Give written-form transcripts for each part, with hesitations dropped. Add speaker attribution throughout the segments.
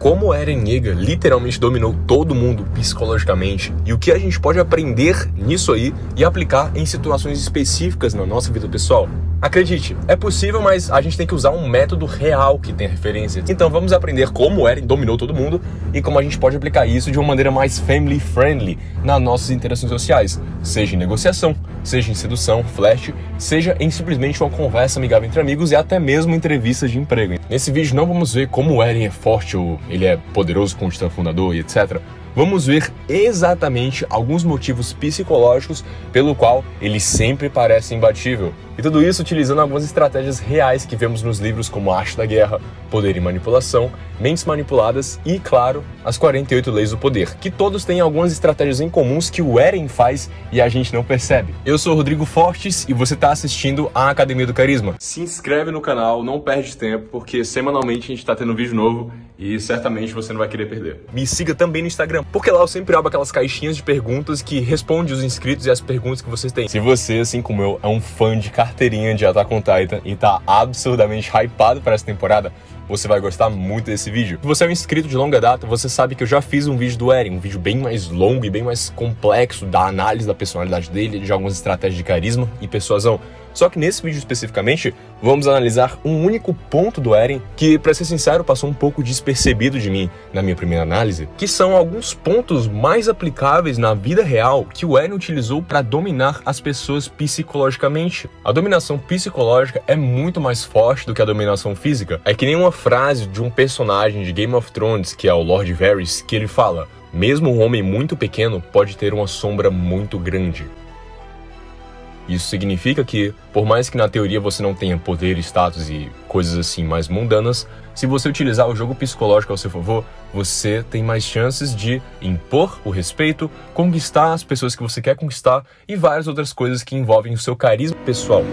Speaker 1: como Eren Yeager literalmente dominou todo mundo psicologicamente e o que a gente pode aprender nisso aí e aplicar em situações específicas na nossa vida pessoal. Acredite, é possível, mas a gente tem que usar um método real que tem referências. Então vamos aprender como Eren dominou todo mundo e como a gente pode aplicar isso de uma maneira mais family friendly nas nossas interações sociais, seja em negociação, seja em sedução, flash, seja em simplesmente uma conversa amigável entre amigos e até mesmo entrevistas de emprego. Nesse vídeo não vamos ver como Eren é forte ou ele é poderoso como titã fundador e etc. Vamos ver exatamente alguns motivos psicológicos pelo qual ele sempre parece imbatível. E tudo isso utilizando algumas estratégias reais que vemos nos livros como A Arte da Guerra, Poder e Manipulação, Mentes Manipuladas e, claro, As 48 Leis do Poder, que todos têm algumas estratégias em comuns que o Eren faz e a gente não percebe. Eu sou o Rodrigo Fortes e você está assistindo a Academia do Carisma. Se inscreve no canal, não perde tempo, porque semanalmente a gente está tendo um vídeo novo e certamente você não vai querer perder. Me siga também no Instagram, porque lá eu sempre abro aquelas caixinhas de perguntas que responde os inscritos e as perguntas que vocês têm. Se você, assim como eu, é um fã de carteirinha de Attack on Titan e tá absurdamente hypado para essa temporada, você vai gostar muito desse vídeo. Se você é um inscrito de longa data, você sabe que eu já fiz um vídeo do Eren, um vídeo bem mais longo e bem mais complexo da análise da personalidade dele, de algumas estratégias de carisma e persuasão. Só que nesse vídeo especificamente, vamos analisar um único ponto do Eren que, pra ser sincero, passou um pouco despercebido de mim na minha primeira análise, que são alguns pontos mais aplicáveis na vida real que o Eren utilizou para dominar as pessoas psicologicamente. A dominação psicológica é muito mais forte do que a dominação física. É que nem uma frase de um personagem de Game of Thrones, que é o Lord Varys, que ele fala: mesmo um homem muito pequeno pode ter uma sombra muito grande. Isso significa que, por mais que na teoria você não tenha poder, status e coisas assim mais mundanas, se você utilizar o jogo psicológico ao seu favor, você tem mais chances de impor o respeito, conquistar as pessoas que você quer conquistar e várias outras coisas que envolvem o seu carisma pessoal.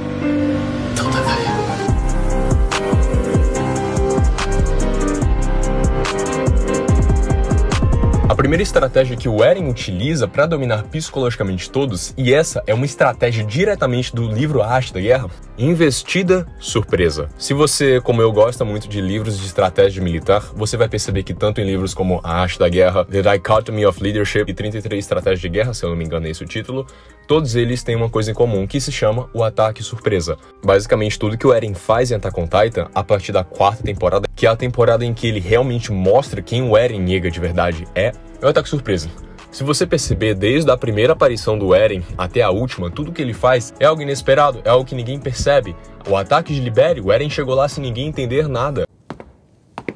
Speaker 1: A primeira estratégia que o Eren utiliza para dominar psicologicamente todos, e essa é uma estratégia diretamente do livro A Arte da Guerra, investida surpresa. Se você, como eu, gosta muito de livros de estratégia militar, você vai perceber que tanto em livros como A Arte da Guerra, The Dichotomy of Leadership e 33 Estratégias de Guerra, se eu não me engano é esse o título, todos eles têm uma coisa em comum, que se chama o ataque surpresa. Basicamente tudo que o Eren faz em Attack on Titan, a partir da 4ª temporada, que é a temporada em que ele realmente mostra quem o Eren Yeager de verdade é o ataque surpresa. Se você perceber, desde a primeira aparição do Eren até a última, tudo que ele faz é algo inesperado, é algo que ninguém percebe. O ataque de Libério, o Eren chegou lá sem ninguém entender nada.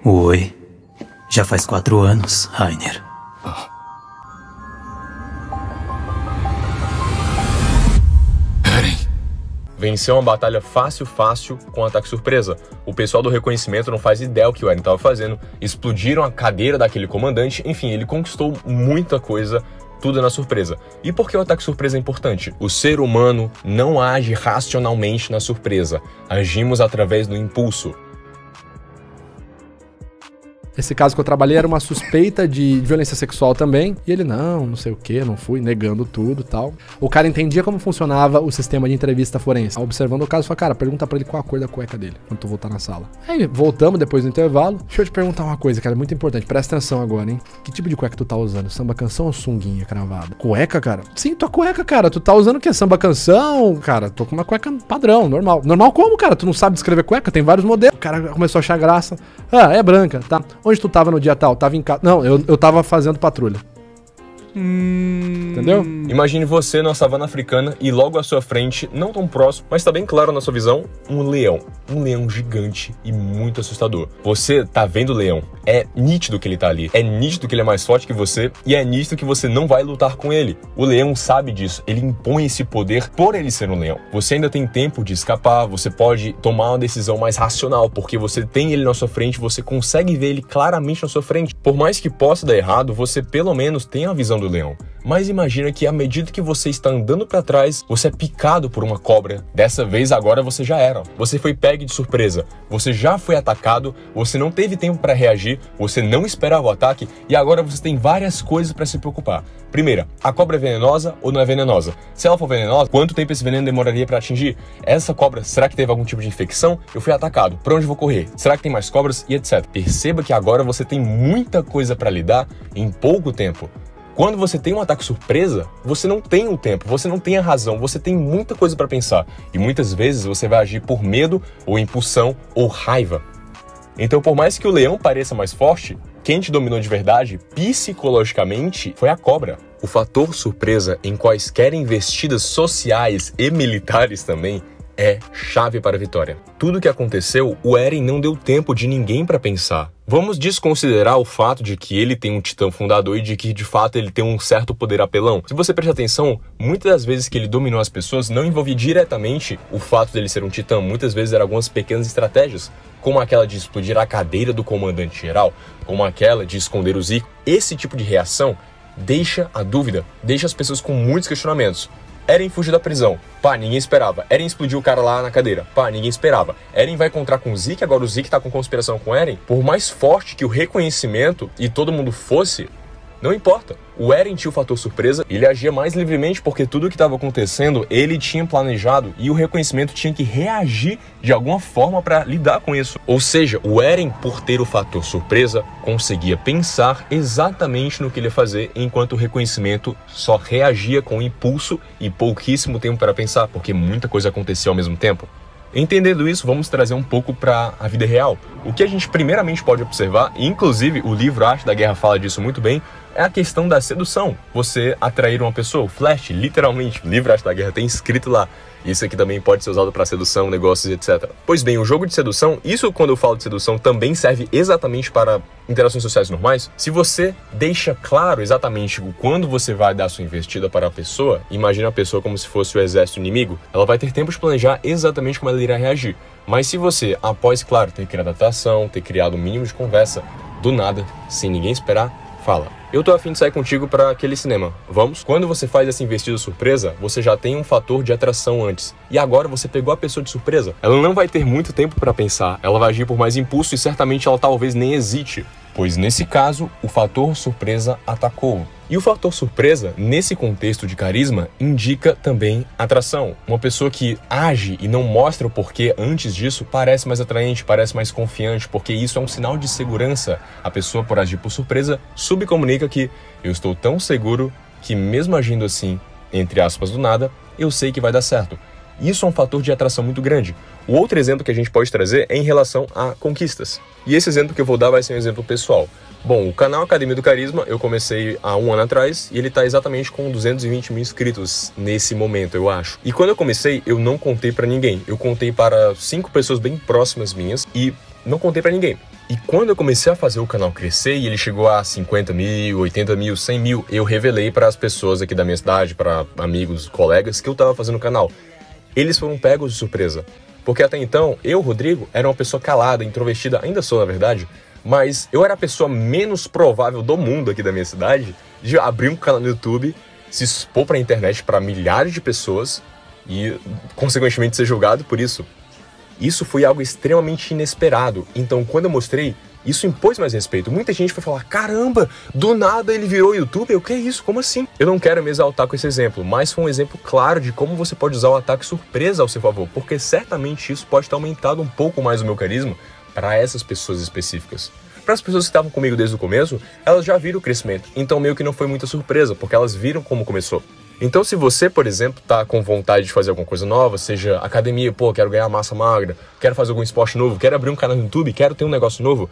Speaker 2: Oi, já faz 4 anos, Rainer.
Speaker 1: Venceu uma batalha fácil com um ataque surpresa. O pessoal do reconhecimento não faz ideia o que o Eren estava fazendo, explodiram a cadeira daquele comandante, enfim, ele conquistou muita coisa, tudo na surpresa. E por que o ataque surpresa é importante? O ser humano não age racionalmente na surpresa, agimos através do impulso.
Speaker 3: Esse caso que eu trabalhei era uma suspeita de violência sexual também. E ele, não sei o que, não fui, negando tudo e tal. O cara entendia como funcionava o sistema de entrevista forense. Observando o caso, falou, cara, pergunta pra ele qual a cor da cueca dele, quando tu voltar na sala. Aí, voltamos depois do intervalo. Deixa eu te perguntar uma coisa, cara, muito importante. Presta atenção agora, hein? Que tipo de cueca tu tá usando? Samba canção ou sunguinha cravada? Cueca, cara? Sim, tua cueca, cara. Tu tá usando o quê? Samba canção? Cara, tô com uma cueca padrão, normal. Normal como, cara? Tu não sabe descrever cueca? Tem vários modelos. O cara começou a achar graça. Ah, é branca, tá? Onde tu tava no dia tal? Tava em casa. Não, eu tava fazendo patrulha. Entendeu?
Speaker 1: Imagine você na savana africana e logo à sua frente, não tão próximo, mas tá bem claro na sua visão, um leão. Um leão gigante e muito assustador. Você tá vendo o leão, é nítido que ele tá ali, é nítido que ele é mais forte que você e é nítido que você não vai lutar com ele. O leão sabe disso, ele impõe esse poder por ele ser um leão. Você ainda tem tempo de escapar, você pode tomar uma decisão mais racional, porque você tem ele na sua frente, você consegue ver ele claramente na sua frente. Por mais que possa dar errado, você pelo menos tem a visão do leão. Mas imagina que à medida que você está andando para trás, você é picado por uma cobra. Dessa vez agora você já era. Você foi pego de surpresa. Você já foi atacado, você não teve tempo para reagir, você não esperava o ataque e agora você tem várias coisas para se preocupar. Primeira, a cobra é venenosa ou não é venenosa? Se ela for venenosa, quanto tempo esse veneno demoraria para atingir? Essa cobra, será que teve algum tipo de infecção? Eu fui atacado. Para onde vou correr? Será que tem mais cobras? E etc. Perceba que agora você tem muita coisa para lidar em pouco tempo. Quando você tem um ataque surpresa, você não tem o tempo, você não tem a razão, você tem muita coisa para pensar. E muitas vezes você vai agir por medo, ou impulsão, ou raiva. Então, por mais que o leão pareça mais forte, quem te dominou de verdade, psicologicamente, foi a cobra. O fator surpresa em quaisquer investidas sociais e militares também é chave para a vitória. Tudo o que aconteceu, o Eren não deu tempo de ninguém para pensar. Vamos desconsiderar o fato de que ele tem um titã fundador e de que, de fato, ele tem um certo poder apelão. Se você prestar atenção, muitas das vezes que ele dominou as pessoas não envolvia diretamente o fato dele ser um titã. Muitas vezes eram algumas pequenas estratégias, como aquela de explodir a cadeira do comandante-geral, como aquela de esconder o Zico. Esse tipo de reação deixa a dúvida, deixa as pessoas com muitos questionamentos. Eren fugiu da prisão. Pá, ninguém esperava. Eren explodiu o cara lá na cadeira. Pá, ninguém esperava. Eren vai encontrar com o Zeke, agora o Zeke tá com conspiração com Eren. Por mais forte que o reconhecimento e todo mundo fosse, não importa. O Eren tinha o fator surpresa, ele agia mais livremente porque tudo o que estava acontecendo ele tinha planejado e o reconhecimento tinha que reagir de alguma forma para lidar com isso. Ou seja, o Eren, por ter o fator surpresa, conseguia pensar exatamente no que ele ia fazer, enquanto o reconhecimento só reagia com impulso e pouquíssimo tempo para pensar, porque muita coisa acontecia ao mesmo tempo. Entendendo isso, vamos trazer um pouco para a vida real. O que a gente primeiramente pode observar, e inclusive o livro Arte da Guerra fala disso muito bem, é a questão da sedução. Você atrair uma pessoa, o flash, literalmente, o livro Arte da Guerra tem escrito lá. Isso aqui também pode ser usado para sedução, negócios, etc. Pois bem, o jogo de sedução, isso quando eu falo de sedução também serve exatamente para interações sociais normais. Se você deixa claro exatamente quando você vai dar sua investida para a pessoa, imagina a pessoa como se fosse o exército inimigo, ela vai ter tempo de planejar exatamente como ela irá reagir. Mas se você, após, claro, ter criado atração, ter criado um mínimo de conversa, do nada, sem ninguém esperar, fala: eu tô a fim de sair contigo para aquele cinema, vamos? Quando você faz essa investida surpresa, você já tem um fator de atração antes. E agora você pegou a pessoa de surpresa. Ela não vai ter muito tempo para pensar, ela vai agir por mais impulso e certamente ela talvez nem hesite. Pois nesse caso, o fator surpresa atacou. E o fator surpresa, nesse contexto de carisma, indica também atração. Uma pessoa que age e não mostra o porquê antes disso parece mais atraente, parece mais confiante, porque isso é um sinal de segurança. A pessoa, por agir por surpresa, subcomunica que eu estou tão seguro que mesmo agindo assim, entre aspas, do nada, eu sei que vai dar certo. Isso é um fator de atração muito grande. O outro exemplo que a gente pode trazer é em relação a conquistas. E esse exemplo que eu vou dar vai ser um exemplo pessoal. Bom, o canal Academia do Carisma eu comecei há 1 ano atrás e ele está exatamente com 220 mil inscritos nesse momento, eu acho. E quando eu comecei, eu não contei para ninguém. Eu contei para 5 pessoas bem próximas minhas e não contei para ninguém. E quando eu comecei a fazer o canal crescer e ele chegou a 50 mil, 80 mil, 100 mil, eu revelei para as pessoas aqui da minha cidade, para amigos, colegas, que eu estava fazendo o canal. Eles foram pegos de surpresa. Porque até então, eu, Rodrigo, era uma pessoa calada, introvertida, ainda sou na verdade, mas eu era a pessoa menos provável do mundo aqui da minha cidade de abrir um canal no YouTube, se expor para a internet para milhares de pessoas e, consequentemente, ser julgado por isso. Isso foi algo extremamente inesperado. Então, quando eu mostrei, isso impôs mais respeito. Muita gente foi falar: caramba, do nada ele virou youtuber, o que é isso? Como assim? Eu não quero me exaltar com esse exemplo, mas foi um exemplo claro de como você pode usar o ataque surpresa ao seu favor, porque certamente isso pode ter aumentado um pouco mais o meu carisma para essas pessoas específicas. Para as pessoas que estavam comigo desde o começo, elas já viram o crescimento, então meio que não foi muita surpresa, porque elas viram como começou. Então, se você, por exemplo, tá com vontade de fazer alguma coisa nova, seja academia, pô, quero ganhar massa magra, quero fazer algum esporte novo, quero abrir um canal no YouTube, quero ter um negócio novo,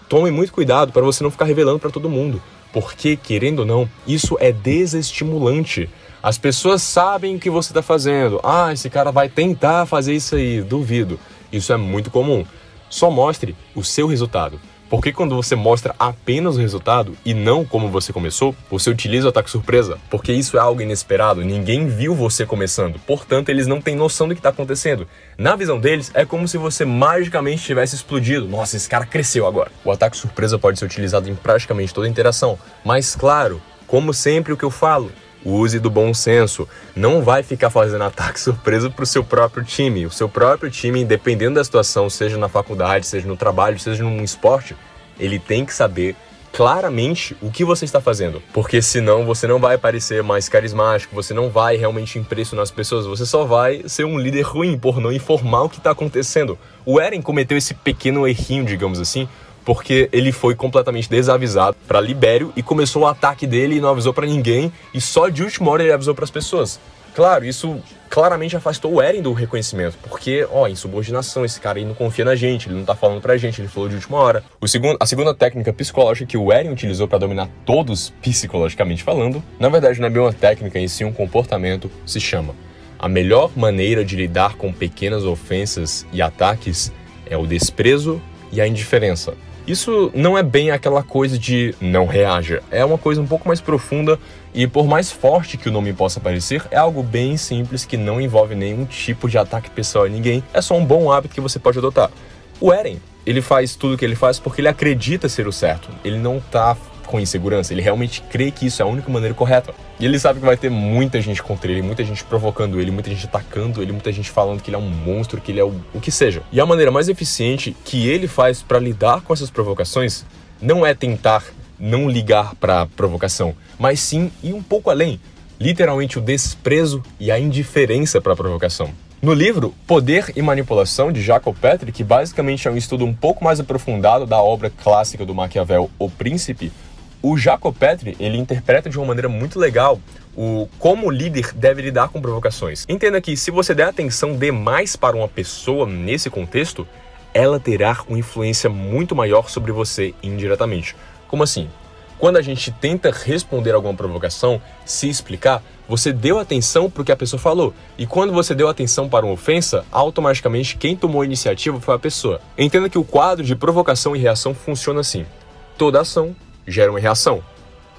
Speaker 1: tome muito cuidado para você não ficar revelando para todo mundo, porque, querendo ou não, isso é desestimulante. As pessoas sabem o que você está fazendo. Ah, esse cara vai tentar fazer isso aí, duvido. Isso é muito comum. Só mostre o seu resultado. Porque quando você mostra apenas o resultado e não como você começou, você utiliza o ataque surpresa, porque isso é algo inesperado, ninguém viu você começando, portanto eles não têm noção do que está acontecendo. Na visão deles, é como se você magicamente tivesse explodido. Nossa, esse cara cresceu agora. O ataque surpresa pode ser utilizado em praticamente toda interação, mas claro, como sempre o que eu falo, use do bom senso. Não vai ficar fazendo ataque surpresa pro seu próprio time. O seu próprio time, dependendo da situação, seja na faculdade, seja no trabalho, seja num esporte, ele tem que saber claramente o que você está fazendo. Porque senão você não vai parecer mais carismático, você não vai realmente impressionar as pessoas, você só vai ser um líder ruim por não informar o que está acontecendo. O Eren cometeu esse pequeno errinho, digamos assim, porque ele foi completamente desavisado para Libério e começou o ataque dele e não avisou para ninguém, e só de última hora ele avisou para as pessoas. Claro, isso claramente afastou o Eren do reconhecimento, porque, insubordinação, esse cara aí não confia na gente, ele não tá falando pra gente, ele falou de última hora. A segunda técnica psicológica que o Eren utilizou para dominar todos, psicologicamente falando, na verdade não é bem uma técnica, em si um comportamento, se chama: a melhor maneira de lidar com pequenas ofensas e ataques é o desprezo e a indiferença. Isso não é bem aquela coisa de não reaja, é uma coisa um pouco mais profunda e, por mais forte que o nome possa parecer, é algo bem simples que não envolve nenhum tipo de ataque pessoal a ninguém, é só um bom hábito que você pode adotar. O Eren, ele faz tudo o que ele faz porque ele acredita ser o certo, ele não tá com insegurança, ele realmente crê que isso é a única maneira correta. E ele sabe que vai ter muita gente contra ele, muita gente provocando ele, muita gente atacando ele, muita gente falando que ele é um monstro, que ele é o que seja. E a maneira mais eficiente que ele faz para lidar com essas provocações não é tentar não ligar para a provocação, mas sim ir um pouco além, literalmente o desprezo e a indiferença para a provocação. No livro Poder e Manipulação, de Jacob Petri, que basicamente é um estudo um pouco mais aprofundado da obra clássica do Maquiavel, O Príncipe, o Jacob Petri, ele interpreta de uma maneira muito legal como o líder deve lidar com provocações. Entenda que se você der atenção demais para uma pessoa nesse contexto, ela terá uma influência muito maior sobre você indiretamente. Como assim? Quando a gente tenta responder alguma provocação, se explicar, você deu atenção para o que a pessoa falou. E quando você deu atenção para uma ofensa, automaticamente quem tomou a iniciativa foi a pessoa. Entenda que o quadro de provocação e reação funciona assim: toda ação gera uma reação.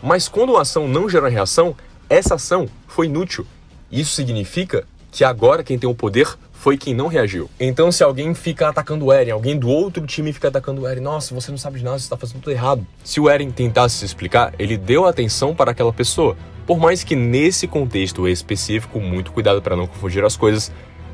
Speaker 1: Mas quando uma ação não gera uma reação, essa ação foi inútil. Isso significa que agora quem tem o poder foi quem não reagiu. Então, se alguém fica atacando o Eren, alguém do outro time fica atacando o Eren, nossa, você não sabe de nada, você está fazendo tudo errado. Se o Eren tentasse se explicar, ele deu atenção para aquela pessoa. Por mais que nesse contexto específico, muito cuidado para não confundir as coisas,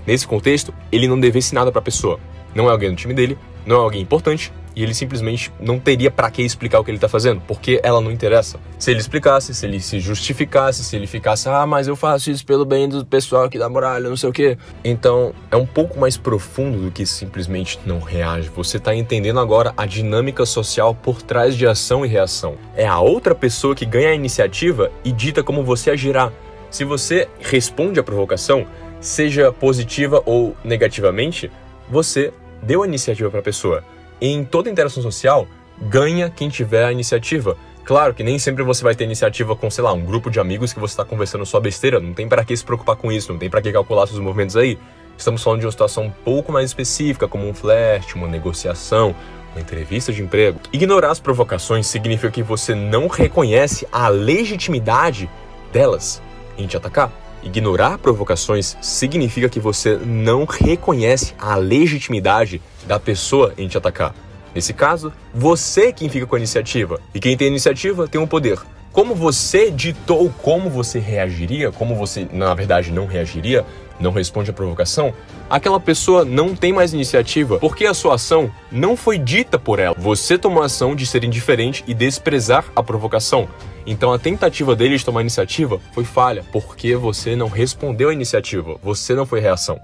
Speaker 1: nesse contexto, ele não devesse nada para a pessoa. Não é alguém do time dele, não é alguém importante, e ele simplesmente não teria para que explicar o que ele tá fazendo, porque ela não interessa. Se ele explicasse, se ele se justificasse, se ele ficasse, mas eu faço isso pelo bem do pessoal aqui da muralha, não sei o quê. Então, é um pouco mais profundo do que simplesmente não reage. Você tá entendendo agora a dinâmica social por trás de ação e reação. É a outra pessoa que ganha a iniciativa e dita como você agirá. Se você responde à provocação, seja positiva ou negativamente, você deu a iniciativa para a pessoa. Em toda interação social, ganha quem tiver a iniciativa. Claro que nem sempre você vai ter iniciativa com, sei lá, um grupo de amigos que você está conversando só besteira. Não tem para que se preocupar com isso, não tem para que calcular seus movimentos aí. Estamos falando de uma situação um pouco mais específica, como um flerte, uma negociação, uma entrevista de emprego. Ignorar as provocações significa que você não reconhece a legitimidade delas em te atacar. Ignorar provocações significa que você não reconhece a legitimidade da pessoa em te atacar. Nesse caso, você é quem fica com a iniciativa. E quem tem a iniciativa tem o poder. Como você ditou como você reagiria, como você, na verdade, não reagiria, não responde à provocação, aquela pessoa não tem mais iniciativa, porque a sua ação não foi dita por ela. Você tomou a ação de ser indiferente e desprezar a provocação. Então a tentativa dele de tomar a iniciativa foi falha, porque você não respondeu à iniciativa, você não foi reação.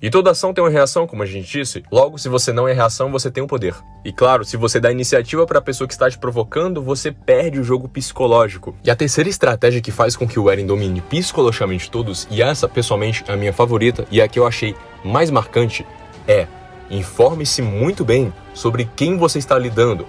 Speaker 1: E toda ação tem uma reação, como a gente disse. Logo, se você não é reação, você tem um poder. E claro, se você dá iniciativa para a pessoa que está te provocando, você perde o jogo psicológico. E a terceira estratégia que faz com que o Eren domine psicologicamente todos, e essa, pessoalmente, é a minha favorita e a que eu achei mais marcante, é: informe-se muito bem sobre quem você está lidando.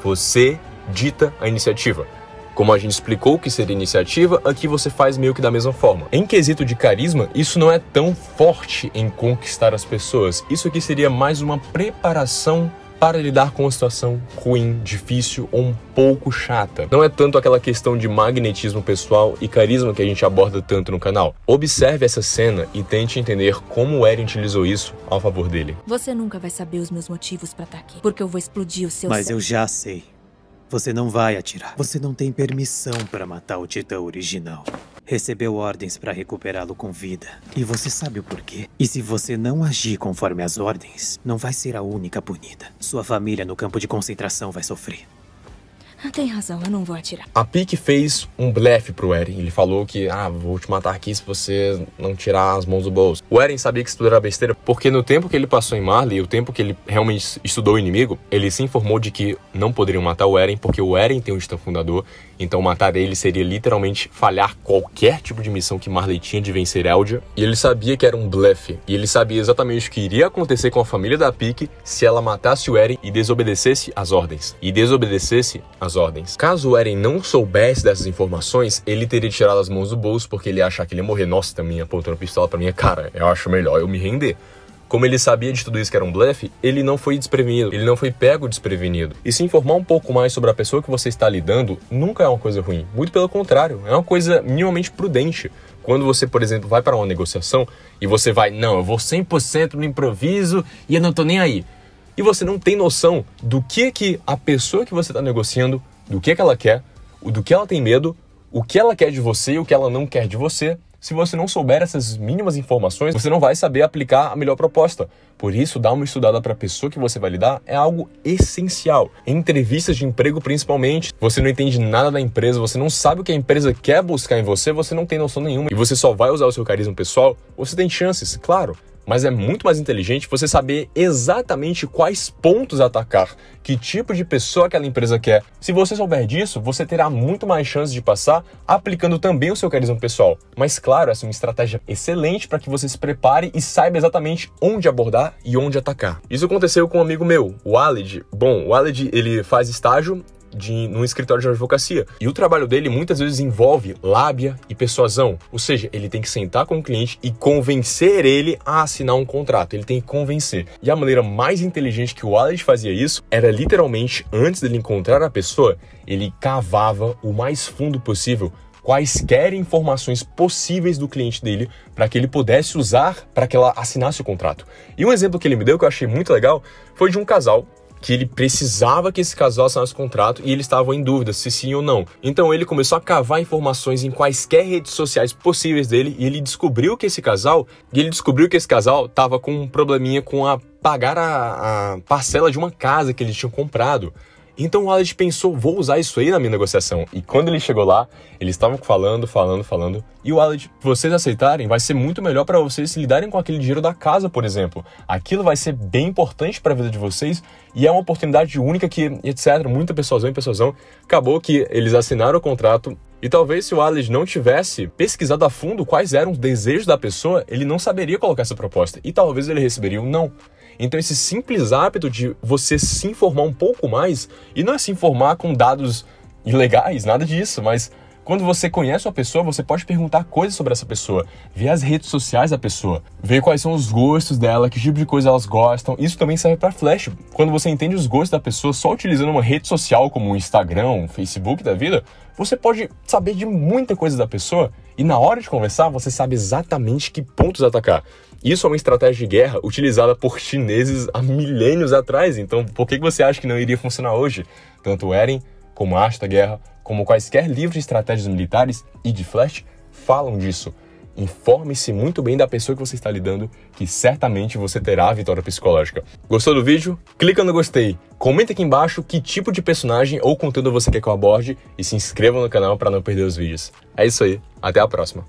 Speaker 1: Você dita a iniciativa. Como a gente explicou o que seria iniciativa, aqui você faz meio que da mesma forma. Em quesito de carisma, isso não é tão forte em conquistar as pessoas. Isso aqui seria mais uma preparação para lidar com uma situação ruim, difícil ou um pouco chata. Não é tanto aquela questão de magnetismo pessoal e carisma que a gente aborda tanto no canal. Observe essa cena e tente entender como o Eren utilizou isso ao favor dele.
Speaker 4: Você nunca vai saber os meus motivos para estar aqui, porque eu vou explodir o seu
Speaker 2: Mas
Speaker 4: cérebro.
Speaker 2: eu já sei. Você não vai atirar. Você não tem permissão para matar o Titã original. Recebeu ordens para recuperá-lo com vida. E você sabe o porquê. E se você não agir conforme as ordens, não vai ser a única punida. Sua família no campo de concentração vai sofrer.
Speaker 4: Tem razão, eu não vou atirar.
Speaker 1: A Peak fez um blefe pro Eren. Ele falou que, vou te matar aqui se você não tirar as mãos do bolso. O Eren sabia que isso tudo era besteira, porque no tempo que ele passou em Marley, o tempo que ele realmente estudou o inimigo, ele se informou de que não poderiam matar o Eren, porque o Eren tem o Titã Fundador, então matar ele seria literalmente falhar qualquer tipo de missão que Marley tinha de vencer Eldia. E ele sabia que era um blefe, e ele sabia exatamente o que iria acontecer com a família da Peak se ela matasse o Eren e desobedecesse as ordens. As ordens. Caso o Eren não soubesse dessas informações, ele teria tirado as mãos do bolso porque ele ia achar que ele ia morrer. Nossa, também apontando a pistola pra minha cara. Eu acho melhor eu me render. Como ele sabia de tudo isso que era um blefe, ele não foi desprevenido, ele não foi pego desprevenido. E se informar um pouco mais sobre a pessoa que você está lidando nunca é uma coisa ruim. Muito pelo contrário, é uma coisa minimamente prudente. Quando você, por exemplo, vai para uma negociação e você vai, não, eu vou 100% no improviso e eu não tô nem aí. E você não tem noção do que a pessoa que você está negociando, do que ela quer, do que ela tem medo, o que ela quer de você e o que ela não quer de você. Se você não souber essas mínimas informações, você não vai saber aplicar a melhor proposta. Por isso, dar uma estudada para a pessoa que você vai lidar é algo essencial. Em entrevistas de emprego, principalmente, você não entende nada da empresa, você não sabe o que a empresa quer buscar em você, você não tem noção nenhuma. E você só vai usar o seu carisma pessoal, você tem chances, claro. Mas é muito mais inteligente você saber exatamente quais pontos atacar, que tipo de pessoa aquela empresa quer. Se você souber disso, você terá muito mais chance de passar aplicando também o seu carisma pessoal. Mas claro, essa é uma estratégia excelente para que você se prepare e saiba exatamente onde abordar e onde atacar. Isso aconteceu com um amigo meu, o Alid. Bom, o Alid, ele faz estágio num escritório de advocacia. E o trabalho dele muitas vezes envolve lábia e persuasão. Ou seja, ele tem que sentar com o cliente e convencer ele a assinar um contrato. Ele tem que convencer. E a maneira mais inteligente que o Alid fazia isso era literalmente, antes dele encontrar a pessoa, ele cavava o mais fundo possível quaisquer informações possíveis do cliente dele para que ele pudesse usar para que ela assinasse o contrato. E um exemplo que ele me deu que eu achei muito legal foi de um casal que ele precisava que esse casal assinasse o contrato e eles estavam em dúvida se sim ou não. Então ele começou a cavar informações em quaisquer redes sociais possíveis dele e ele descobriu que esse casal estava com um probleminha com pagar a parcela de uma casa que eles tinham comprado. Então o Alid pensou, vou usar isso aí na minha negociação. E quando ele chegou lá, eles estavam falando. E o Alid, se vocês aceitarem, vai ser muito melhor para vocês se lidarem com aquele dinheiro da casa, por exemplo. Aquilo vai ser bem importante para a vida de vocês e é uma oportunidade única que, etc. Muita persuasão. Acabou que eles assinaram o contrato. E talvez se o Alid não tivesse pesquisado a fundo quais eram os desejos da pessoa, ele não saberia colocar essa proposta. E talvez ele receberia um não. Então esse simples hábito de você se informar um pouco mais, e não é se informar com dados ilegais, nada disso, mas quando você conhece uma pessoa, você pode perguntar coisas sobre essa pessoa, ver as redes sociais da pessoa, ver quais são os gostos dela, que tipo de coisa elas gostam. Isso também serve para Flash. Quando você entende os gostos da pessoa só utilizando uma rede social como o Instagram, o Facebook da vida, você pode saber de muita coisa da pessoa e na hora de conversar você sabe exatamente que pontos atacar. Isso é uma estratégia de guerra utilizada por chineses há milênios atrás, então por que você acha que não iria funcionar hoje? Tanto o Eren, como a Arte da Guerra, como quaisquer livros de estratégias militares e de Flash falam disso. Informe-se muito bem da pessoa que você está lidando, que certamente você terá a vitória psicológica. Gostou do vídeo? Clica no gostei, comenta aqui embaixo que tipo de personagem ou conteúdo você quer que eu aborde e se inscreva no canal para não perder os vídeos. É isso aí, até a próxima.